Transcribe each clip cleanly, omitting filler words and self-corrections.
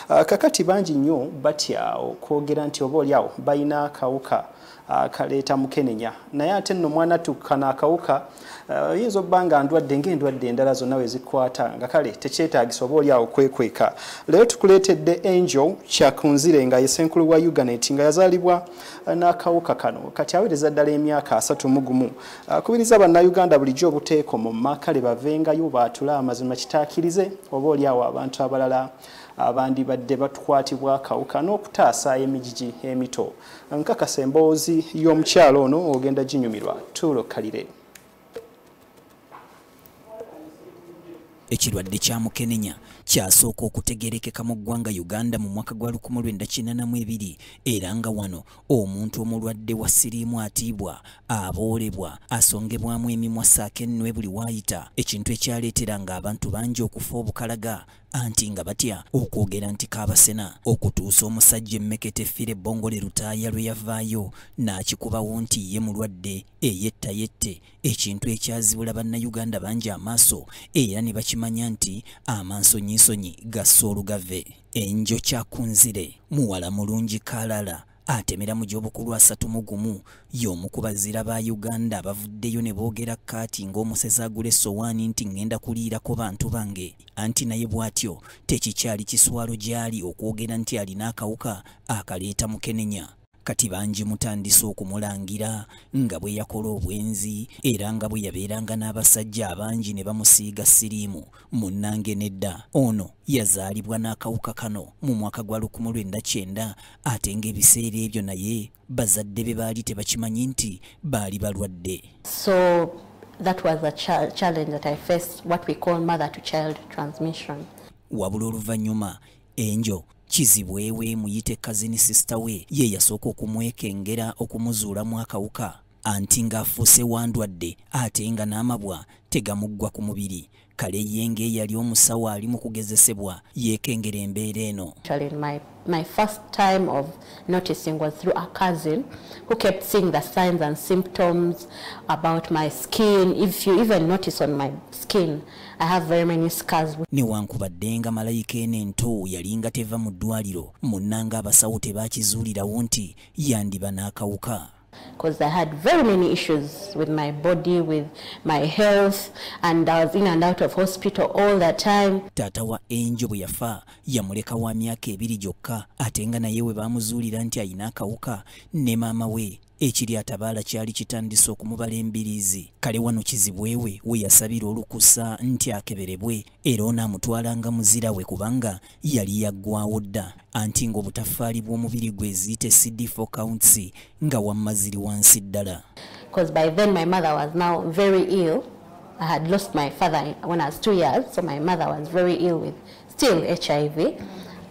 kakati bangi nnyo batya okwogera nti oba oliawo balina akawuka kaleeta mukenenya naye ate nno mwana tukana akawuka yinza obba nga ndwadde ng'endwadde endala zonna we zikwata nga kale tekyetaagisa oba oliawo kwekweka. Leero tukuleetedde Angel Kyakunzire nga ye ssenkulu wa Uganet nga yazaalibwa n'akawuka kano kati aweereza ddala emyaka 31. Akubiriza bannayuganda bulijjo obuteekoma mu makale bavengayo baatula amazima kitaakirize oba oliawo abantu abalala abandi badde batukwatibwa akawuka n'okutaasa emigigi emito. Nkakasa emboozi y'omukyalo ono ogenda ginyumirwa Tulo Kalire. Ekirwadde kya mukenenya kyasooka okutegeerekeka mu ggwanga Uganda mu mwaka gwa 1942 era nga wano omuntu omulwadde wa siriimu atiibwa, aboolebwa, asongebwamu emimwa ssaako ennwe buli waayita, ekintu ekyaleeteranga abantu bangi okufa obukalaga anti nga batya okwogera nti kaabasena okutuusa omusajja emmekete Fire Bongole Lutaaya lwe yavaayo n'akikubawo nti ye mulwadde eyettayette, ekintu ekyazibula bannayuganda bangi amaaso era ne bakimanya nti amansonyisonyi gassa olugave. Angel Kyakunzire muwala mulungi kalala atemera mu gy'obukulu 31 y'omu ku bazira ba Uganda bavuddeyo ne boogera kaati ng'omusezi agula essowaani nti ngenda kuliirako bantu bange, anti naye bw'atyo tekikyali kiswalo gy'ali okwogera nti alina akawuka akaleeta mukenenya. Kati bangi mutandise okumulangira nga bwe yakola obwenzi era nga bwe yabeeranga n'abasajja abangi ne bamusiiga siriimu. Munnange nedda ono yazaalibwa n'akawuka kano mu mwaka gwa 1900 ate ng'ebiseera ebyo naye bazadde be baali tebakimanyi nti baali balwadde. So that was a challenge that I faced, what we call mother to child transmission. Wabula oluvannyuma Angel kizibwewe muyite kazini sister we ye yasooka okumwekengera okumuzuulamu akawuka anti ng'afuuse wandwadde ate nga n'amabwa tegamuggwa ku mubiri. Kale yenge yali omusawo ali mu kugezesebwa yeekengera embeera eno. My first time of noticing was through a cousin who kept seeing the signs and symptoms about my skin. If you even notice on my skin, I have very many scars. Newankubadde nga malayika ento yalinga teva mu ddwaliro, munnanga abasawo tebakizuulirawo nti yandiba n'akawuka. Because I had very many issues with my body, with my health, and I was in and out of hospital all the time. Taata wa Angel bwe yafa yamuleka wa myaka 2 gyokka ate nga naye we baamuzuulira nti alina akawuka ne maama we ekiri atabaala kyali kitandise okumubala embiriizi. Kale wano kizibwewe we yasabira olukusa nti akeberebwe era onaamutwalanga muzira we kubanga yali yaggwawo dda anti ng'obutafaali bw'omubiri gwe ziyite CD4 counts nga wammaziri wansi ddala. Because by then my mother was now very ill. I had lost my father when I was 2 years, so my mother was very ill with still HIV,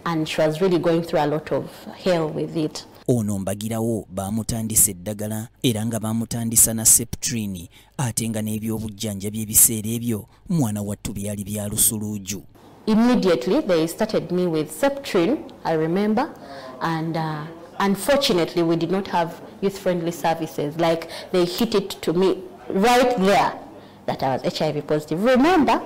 and she was really going through a lot of hell with it. Ono mbagirawo baamutandisa eddagala era nga baamutandisa na Septrini ate nga n'ebyobujjanjabi ebiseera ebyo mwana wattu byali bya lusuluuju. Immediately they started me with Septrin, I remember, and unfortunately we did not have youth-friendly services. Like they hit it to me right there that I was HIV positive. Remember?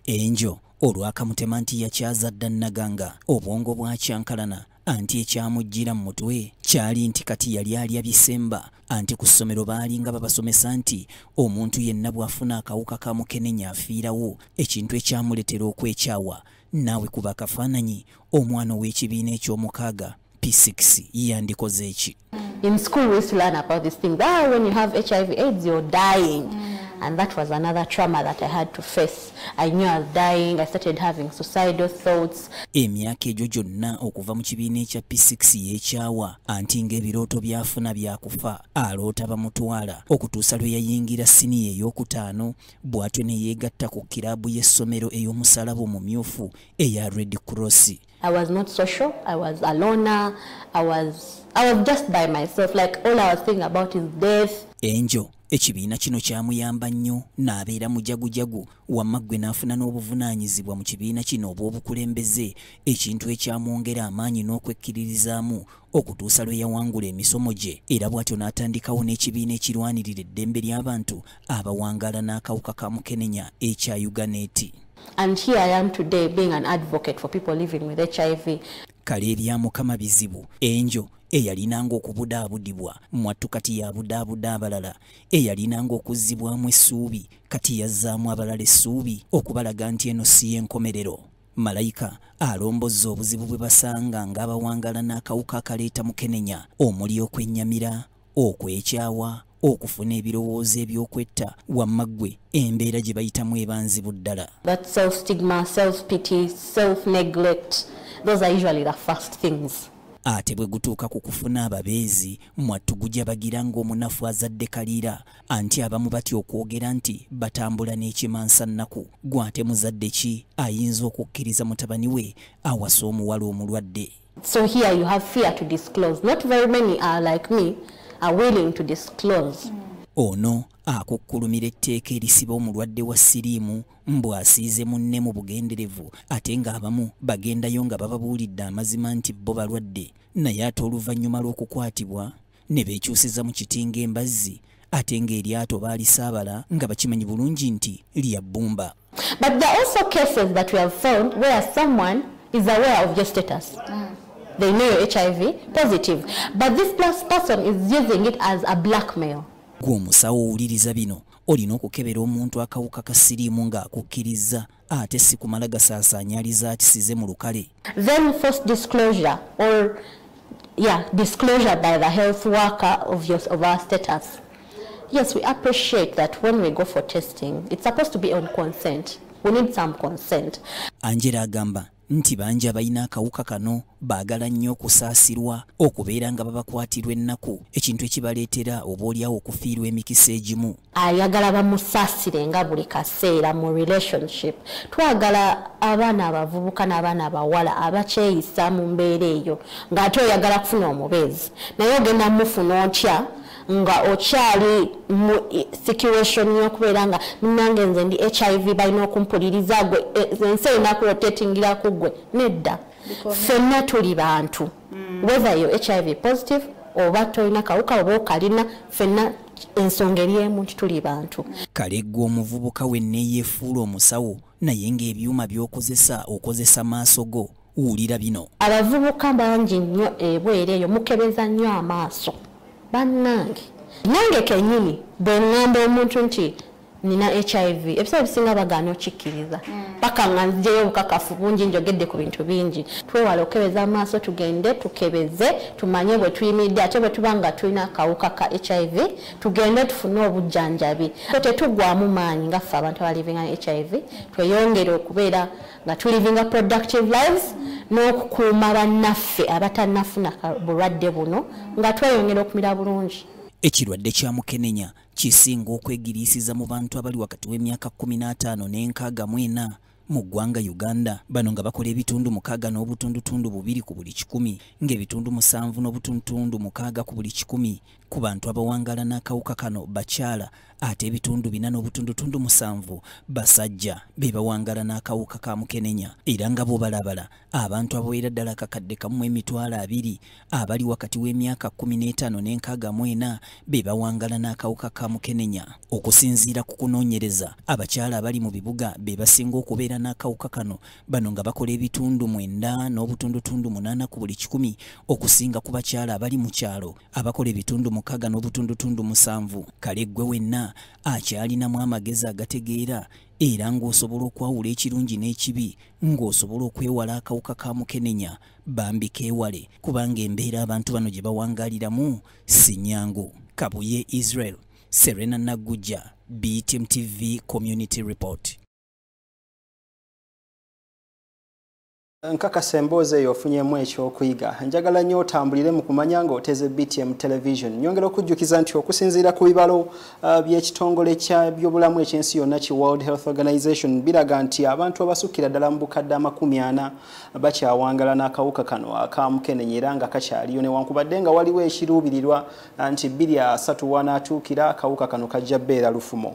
Angel olwakamutema nti yakyaza dda Naganga obwongo bwakyankalana anti ekyamujjira mu mutwe kyali nti kati yali alya bisemba anti ku ssomero baalinga babasomesa nti omuntu yenna bw'afuna akawuka ka mukenenya afiirawo, ekintu ekyamuletera okwekyawa. Naawe kuba akafaananyi omwana ow'ekibiina eky'omukaaga P6 yandikoze eki. In school we used to learn about these things. When you have HIV AIDS you're dying. And that was another trauma that I had to face. I knew I was dying. I started having suicidal thoughts. Emyaka egyo gyonna okuva mu kibiina ekya P6 y'ekyawa anti ng'ebirooto byafuna byakufa aloota bamutwala okutuusa lwe yayingira siniya ey'okutaano bw'atyo ne yeegatta ku kiraabu y'essomero ey'omusalaba omumyufu eya Red Cross. I was not social. I was a loner. I was just by myself. Like all I was thinking about is death. Angel ekibiina kino kyamuyamba nnyo n'abeera mujagujagu wamma ggwe n'afuna n'obuvunaanyizibwa mu kibiina kino obw'obukulembeze, ekintu ekyamwongera amaanyi n'okwekkiririzaamu okutuusa lwe yawangula emisomo gye era bw'atyo n'atandikawo n'ekibiina ekirwanirira eddembe ly'abantu abawangaala n'akawuka ka mukenenya ekya Uganet. And here I am today being an advocate for people living with HIV. kale ebyamukama bizibu enjo eyalinanga okubudaabudibwa mwattu kati yabudaabuda abalala eyalinanga okuzzibwamu essuubi kati yazzaamu abalala essuubi okubalaga nti eno si y'enkomerero. Malayika alombozza obuzibu bwe basanga ng'abawangala n'akawuka akaleeta mukenenya omuli okwennyamira, okwekyawa, okufuna ebirowoozo ebyokwetta wammaggwe embeera gye bayitamu ebanzibu ddala. That self-stigma, self-pity, self-neglect, those are usually the first things. Ate bwe gutuuka ku kufuna ababeezi mwattu gujja bagira ng'omunafu azadde kaliira anti abamu batya okwogera nti batambula n'ekimansa nnaku. Gwate muzadde ki ayinza okukkiriza mutabani we awasa omuwala omulwadde? So here you have fear to disclose. Not very many are like me, are willing to disclose. Ono akukkulumira etteeka erisiba omulwadde wa siriimu mbw asiize munne mu bugenderevu ate ng'abamu bagendayo nga bababuulidde amazima nti bo balwadde naye ate oluvannyuma lw'okukwatibwa ne beekyusiza mu kitinga embazzi ate ng'eryato baalisaabala nga bakimanyi bulungi nti lya bbumba. But there are also cases that we have found where someone is aware of your status. They know you're HIV positive, but this person is using it as a blackmail. Gw'omusawo owuliriza bino olina okukebera omuntu akawuka ka siriimu ng'akukkiriza ate si kumala gasaasaanyaliza akisize mu lukale. Then forced disclosure or disclosure by the health worker of our status. Yes, we appreciate that when we go for testing, it's supposed to be on consent. We need some consent. Angela agamba nti bangi abalina akawuka kano baagala nnyo okusaasirwa okubeera nga babakwatirwa ennaku ekintu ekibaleetera obaolyawo okufiirwa emikisa egimu. Ayagala bamusaasire nga buli kaseera mu relationship. Twagala abaana abavubuka n'abaana abawala abakyeyisa mu mbeera eyo ng'ate oyagala kufuna omubeezi naye ogenda mufuna otya nga okyali mu situation y'okubeera nga nange nze ndi HIV balina okumpuliriza gwe ensi erina kurotatingira ku gwe nedda. Ffenna tuli bantu whether you're HIV positive oba tolina kawuka oba okalina ffenna ensonga eri emu nti tuli bantu. Kale ggwe omuvubuka wenna eyeefuula omusawo naye ng'ebyuma by'okozesa okozesa maaso go wuulira bino. Abavubuka bangi nnyo ebweru eyo mukebeza nnyo amaaso. Bannange nange kennyini bwe ŋŋamba omuntu nti nina HIV ebiseera bisinga bagaana okikkiriza paka nga nzigyeyo obukakafu bungi njogedde ku bintu bingi. Twewala okukebeza amaaso tugende tukebeze tumanye bwe tuyimiridde ate bwe tuba nga tulina akawuka ka HIV tugende tufune obujjanjabi. Tetugwamu maanyi nga ffe abantu abalivinga ne HIV tweyongere okubeera nga tulivinga productive lives n'okukuuma bannaffe abatannafuna bulwadde buno nga tweyongera okumira bulungi. Ekirwadde kya mukenenya kisinga okwegiriisiza mu bantu abali wakati w'emyaka 15 n'enkaaga mu ggwanga Uganda. Bano nga bakola ebitundu 6 n'obutundutundu 2 ku buli 100 ng'ebitundu 7 n'obutundutundu 6 ku buli 100 ku bantu abawangala n'akawuka kano bakyala ate ebitundu 4 n'obutundutundu 7 basajja be bawangala n'akawuka ka mukenenya. Era nga bo balabala abantu abawera ddala akakadde kamu emitwalo 2 abali wakati w'emyaka 15 n'enkaaga be bawangala n'akawuka ka mukenenya. Okusinziira ku kunoonyereza abakyala abali mu bibuga be basinga okubeera n'akawuka kano bano nga bakola ebitundu 9 n'obutundutundu 8 ku buli 100 okusinga ku bakyala abali mu kyalo abakola ebitundu 6 n'obutundutundu 7. Kale ggwe wenna akyalinamu amagezi agategeera era ng'osobola okwawula ekirungi n'ekibi ng'osobola okwewala akawuka ka mukenenya bambi keewale kubanga embeera abantu bano gye bawangaliramu si nnyangu. Kabuye Israel, Serena Nagujja, BTM TV Community Report. Nkakasa emboozi eyo ofunyemu ekyokuyiga. Njagala nnyo otambulire mu kumanya ng'oteze BTM Television. Nyongera okujjukiza nti okusinziira ku bibalo by'ekitongole kya byobulamu ekyensi yonna ki World Health Organization biraga nti abantu abasukira ddala mu bukadde 40 bakyawangala n'akawuka kano aka mukenenya era nga kakyaliyo newankubadde nga waliwo ekiruubirirwa nti 2 3 wanaatuukira akawuka kano kajja bbeera lufumo.